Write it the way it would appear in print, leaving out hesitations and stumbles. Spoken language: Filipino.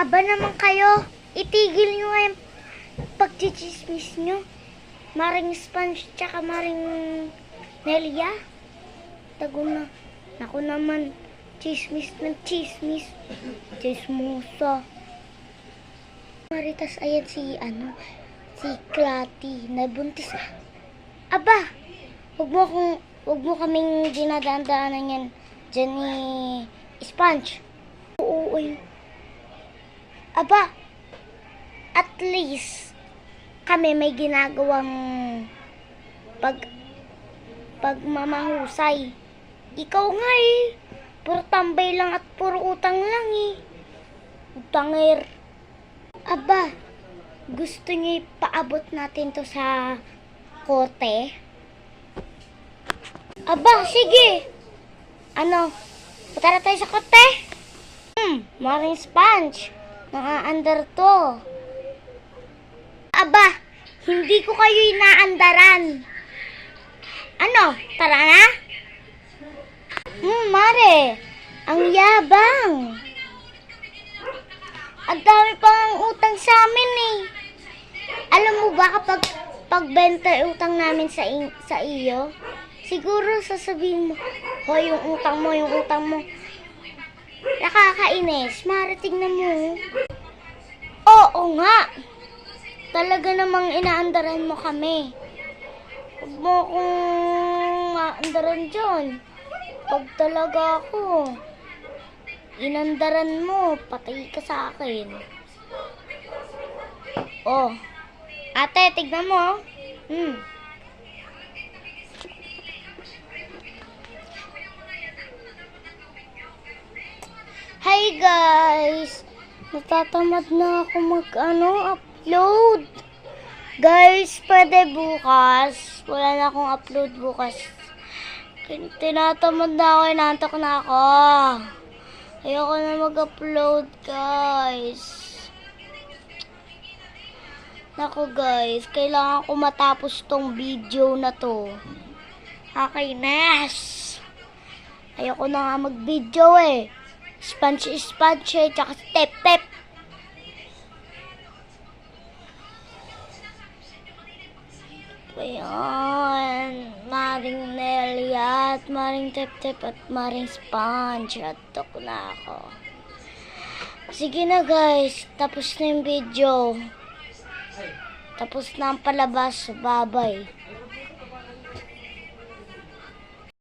Aba naman kayo, itigil nyo nga yung pagchichismis nyo. Maring Sponge tsaka Maring Nelia. Tago na. Naku naman, chismis ng chismis. Chismosa. Maritas, ayan si Klati, nabuntis. Aba, wag mo kaming dinadaan-daanan yan dyan ni Sponge. Oo, aba, at least kami may ginagawang pagmamahusay. Ikaw nga puro tambay lang at puro utang lang Utangir. Aba, gusto niyo ipaabot natin to sa korte? Aba, sige. Punta na tayo sa korte? Maring Sponge, nakaandar to. Aba, hindi ko kayo inaandaran. Tara na? Mare, ang yabang. Ang dami pang utang sa amin Alam mo ba kapag pagbenta utang namin sa iyo, siguro sasabihin mo, hoy, yung utang mo. Nakakainis. Mare, tignan mo. Oo nga. Talaga namang inaandaran mo kami. Huwag mo akong maandaran dyan. Pag talaga ako inandaran mo, patay ka sa akin. Oh, ate, tignan mo. Hi guys, natatamad na ako upload. Guys, pwede bukas. Wala na akong upload bukas. Tinatamad na ako, inaantok na ako. Ayoko na mag-upload, guys. Naku, guys, kailangan ko matapos tong video na to. Nakakainis. Ayoko na nga mag-video Sponge, tsaka Tep. Ayan, Maring Nelia at Maring Tep at Maring Sponge. Atok na ako. Sige na guys, tapos na yung video. Tapos na ang palabas. Bye-bye.